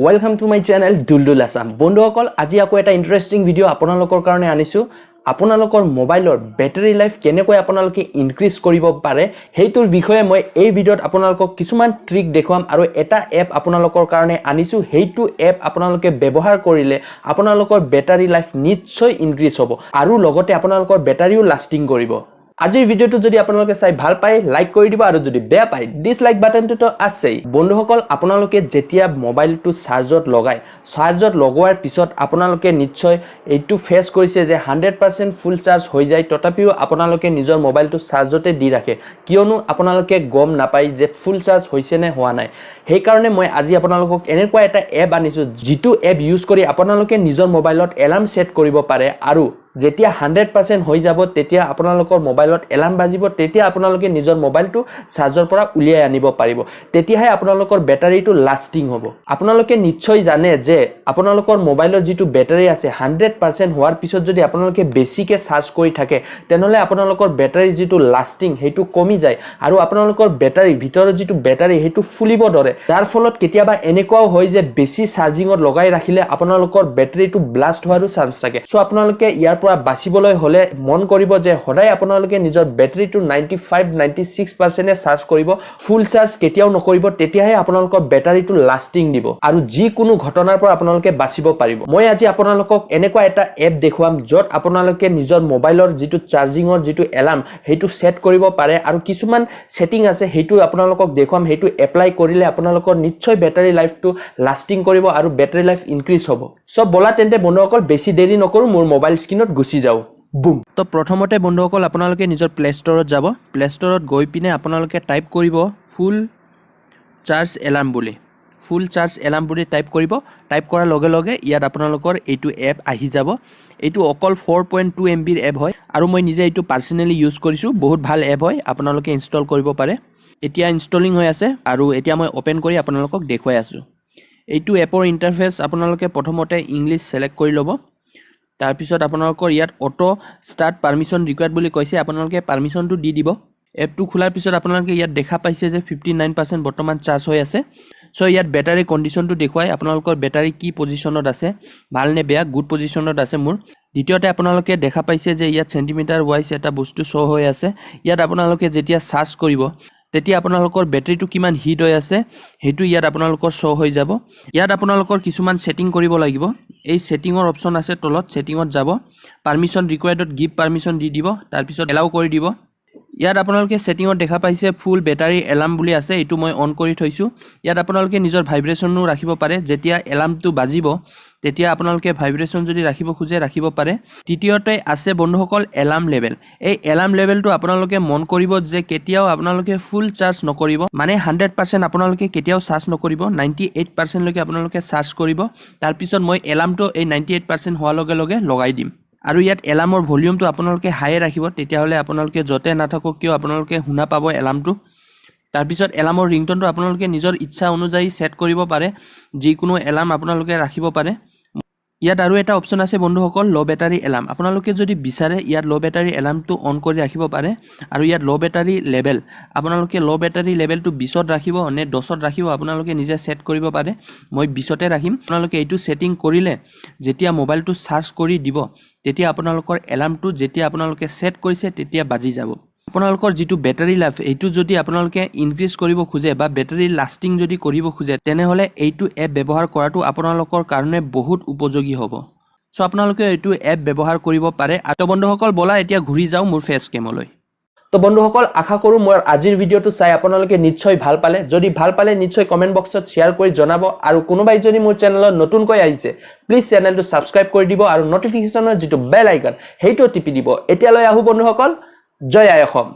Welcome to my channel Duldul Assam. বন্ধুসকল আজি আকৌ এটা ইন্টাৰেষ্টিং ভিডিও আপোনালোকৰ কাৰণে আনিছো আপোনালোকৰ মোবাইলৰ ব্যাটাৰী লাইফ কেনেকৈ আপোনালোকে ইনক্ৰিজ কৰিব পাৰে হেইটোৰ বিষয়ে মই এই ভিডিওত আপোনালোকক কিছুমান ট্ৰিক দেখুৱাম আৰু এটা এপ আপোনালোকৰ কাৰণে আনিছো হেইটো এপ আপোনালোকে ব্যৱহাৰ কৰিলে আপোনালোকৰ ব্যাটাৰী লাইফ নিশ্চয় ইনক্ৰিজ হ'ব আৰু লগতে আপোনালোকৰ ব্যাটাৰীও লাষ্টিং কৰিব আজিৰ ভিডিওটো যদি আপোনালোকে চাই ভাল পায় লাইক কৰি দিব আৰু যদি বেয়া পায় ডিসলাইক বাটনটো তো আছেই বন্ধুসকল আপোনালোকে যেতিয়া মোবাইলটো চাৰ্জত লগাই চাৰ্জত লগোৱাৰ পিছত আপোনালোকে নিশ্চয় এইটো ফেস কৰিছে যে 100% ফুল চাৰ্জ হৈ যায় তথাপিও আপোনালোকে নিজৰ মোবাইলটো চাৰ্জতে দি ৰাখে কিয়নো আপোনালোকে গম নাপায় যে ফুল চাৰ্জ হৈছে নে হোৱা নাই সেই কাৰণে মই আজি আপোনালোকক এনেকুৱা এটা এপ আনিছো যিটো এপ ইউজ কৰি আপোনালোকে নিজৰ মোবাইলত এলাৰ্ম সেট কৰিব পাৰে আৰু যেতিয়া 100% হৈ যাব তেতিয়া আপোনালোকৰ মোবাইলত এলাৰ্ম বাজিব তেতিয়া আপোনালোকে নিজৰ মোবাইলটো চাৰ্জৰ পৰা উলিয়াই আনিব পাৰিব তেতিয়াহে আপোনালোকৰ ব্যাটাৰীটো লাষ্টিং হ'ব আপোনালোকে নিশ্চয় জানে যে আপোনালোকৰ মোবাইলৰ যেটো ব্যাটাৰী আছে 100% হোৱাৰ পিছত যদি আপোনালোকে বেছিকে চাৰ্জ কৰি থাকে তেনহলে আপোনালোকৰ ব্যাটাৰী যেটো লাষ্টিং হেতু কমি যায় আৰু আপোনালোকৰ ব্যাটাৰী ভিতৰৰ যেটো ব্যাটাৰী হেতু ফুলিব ধৰে যাৰ ফলত কেতিয়াবা এনেকুৱাও হয় যে বেছি চাৰ্জিংত লগাই ৰাখিলে আপোনালোকৰ ব্যাটাৰীটো ব্লাষ্ট হোৱাৰো চান্স থাকে সো আপোনালোকে ইয়াৰ বাচিবলৈ হলে মন কৰিব যে হদাই আপোনালোকে নিজৰ ব্যাটাৰীটো 95-96% চাৰ্জ কৰিব ফুল চাৰ্জ কেতিয়াও নকৰিব তেতিয়াহে আপোনালোকৰ ব্যাটাৰীটো লাষ্টিং দিব আৰু যি কোনো ঘটনাৰ পৰা আপোনালোকে বাচিব পাৰিব মই আজি আপোনালোকক এনেকুৱা এটা এপ দেখুৱাম যত আপোনালোকে নিজৰ মোবাইলৰ যেটো চাৰ্জিংৰ যেটো এলাৰ্ম হেতু সেট কৰিব পাৰে আৰু কিছুমান সেটিং আছে হেতু আপোনালোকক দেখুৱাম হেতু এপ্লাই কৰিলে আপোনালোকৰ নিশ্চয় ব্যাটাৰী লাইফটো লাষ্টিং কৰিব আৰু ব্যাটাৰী লাইফ ইনক্ৰিজ হ'ব সব বলা তেন্তে বন্ধুসকল বেছি দেৰি নকৰো মোৰ মোবাইল স্ক্ৰিনত গুছি যাও বুম তো প্ৰথমতে বন্ধুসকল আপোনালোকে নিজৰ প্লে ষ্টৰত যাব প্লে ষ্টৰত গৈ পিনে আপোনালোকে টাইপ কৰিব ফুল চাৰ্জ এলাৰ্ম বুলি টাইপ কৰিব টাইপ কৰাৰ লগে লগে ইয়াত আপোনালোকৰ এইটো এপ আহি যাব এইটো অকল 4.2 MB ৰ এপ হয় আৰু মই নিজে এইটো পাৰ্সোনালি ইউজ কৰিছো বহুত ভাল এপ হয় আপোনালোকে ইনষ্টল কৰিব পাৰে এতিয়া ইনষ্টলিং হৈ আছে আৰু এতিয়া মই ওপেন কৰি আপোনালোকক দেখুৱাই আছো এইটো এপৰ ইন্টাৰফেস আপোনালোকে প্ৰথমতে ইংলিশ সিলেক্ট কৰি লব তাৰ পিছত আপোনালোকৰ ইয়াত অটো স্টাৰ্ট পাৰমিশন ৰিকোয়াৰ্ড বুলি কৈছে আপোনালোকে পাৰমিশনটো দি দিব এপটো খোলাৰ পিছত আপোনালোকে ইয়াত দেখা পাইছে যে 59% বৰ্তমান চাৰ্জ হৈ আছে সো ইয়াত ব্যাটাৰী কন্ডিশনটো দেখুৱাই আপোনালোকৰ ব্যাটাৰী কি পজিশনত আছে ভাল নে বেয়া গুড পজিশনত আছে মোৰ দ্বিতীয়তে আপোনালোকে দেখা পাইছে যে ইয়াত সেন্টিমিটাৰ ওয়াইজ এটা বস্তু শো হৈ আছে ইয়াত আপোনালোকে যেতিয়া চাৰ্জ কৰিব তেতিয়া আপোনালোকৰ ব্যাটাৰীটো কিমান হিট হৈ আছে হেতু ইয়াত আপোনালোকৰ শো হৈ যাব ইয়াত আপোনালোকৰ কিছুমান সেটিং কৰিব লাগিব এই সেটিংৰ অপচন আছে তলত সেটিংত যাব পাৰমিশন ৰিকোয়াৰ্ডত গিভ পাৰমিশন দি দিব তাৰ পিছত এলাউ কৰি দিব ইয়াত আপোনালোকে সেটিংত দেখা পাইছে ফুল ব্যাটাৰী এলাৰ্ম বুলি আছে এটো মই অন কৰি থৈছো ইয়াত আপোনালোকে নিজৰ ভাইব্ৰেচনও ৰাখিব পাৰে যেতিয়া এলাৰ্মটো বাজিব তেতিয়া আপোনালোকে ভাইব্ৰেচন যদি ৰাখিব খুজে ৰাখিব পাৰে তৃতীয়তে আছে বন্ধুসকল এলাৰ্ম লেভেল এই এলাৰ্ম লেভেলটো আপোনালোকে মন কৰিব যে কেতিয়াও আপোনালোকে ফুল চাৰ্জ নকৰিব মানে 100% আপোনালোকে কেতিয়াও চাৰ্জ নকৰিব 98% লৈকে আপোনালোকে চাৰ্জ কৰিব তাৰ পিছত মই এলাৰ্মটো এই 98% হোৱাৰ লগে লগে লগাই দিম আৰু ইয়াত এলাৰ্মৰ ভলিউমটো আপোনালোকে হাই ৰাখিব তেতিয়া হলে আপোনালোকে যতে নাথাকক কিয় আপোনালোকে শুনা পাব এলাৰ্মটো তাৰ পিছত এলাৰ্মৰ ৰিংটোনটো আপোনালোকে নিজৰ ইচ্ছা অনুযায়ী সেট কৰিব পাৰে যি কোনো এলাৰ্ম আপোনালোকে ৰাখিব পাৰে ইয়াত আৰু এটা অপচন আছে বন্ধুসকল লো ব্যাটাৰী এলাৰ্ম আপোনালোকে যদি বিচাৰে ইয়াত লো ব্যাটাৰী এলাৰ্মটো অন কৰি ৰাখিব পাৰে আৰু ইয়াত লো ব্যাটাৰী লেভেল আপোনালোকে লো ব্যাটাৰী লেভেলটো 20ত ৰাখিব নে 10ত ৰাখিব আপোনালোকে নিজে সেট কৰিব পাৰে মই 20তে ৰাখিম আপোনালোকে এইটো সেটিং কৰিলে যেতিয়া মোবাইলটো চাৰ্জ কৰি দিব তেতিয়া আপোনালোকৰ এলাৰ্মটো যেতিয়া আপোনালোকে সেট কৰিছে তেতিয়া বাজি যাব আপোনালোকৰ যেটো ব্যাটাৰী লাইফ এইটো যদি আপোনালোকে ইনক্ৰিজ কৰিব খুজে বা ব্যাটাৰী লাষ্টিং যদি কৰিব খুজে তেনেহলে এইটো এপ ব্যৱহাৰ কৰাটো আপোনালোকৰ কাৰণে বহুত উপযোগী হ'ব সো আপোনালোকে এইটো এপ ব্যৱহাৰ কৰিব পাৰে আৰু বন্ধুসকল বলা এতিয়া ঘূৰি যাও মোৰ ফেস কেমলৈ তো বন্ধুসকল আশা কৰো মোৰ আজিৰ ভিডিওটো চাই আপোনালোকে নিশ্চয় ভাল পালে যদি ভাল পালে নিশ্চয় কমেন্ট বক্সত শেয়াৰ কৰি জনাব আৰু কোনোবাই যদি মোৰ চেনেলত নতুনকৈ আহিছে প্লিজ চেনেলটো সাবস্ক্ৰাইব কৰি দিব আৰু নটিফিকেশনৰ যেটো বেল আইকন হেইটো টিপি দিব এতিয়ালৈ আহু বন্ধুসকল জয় আই অসম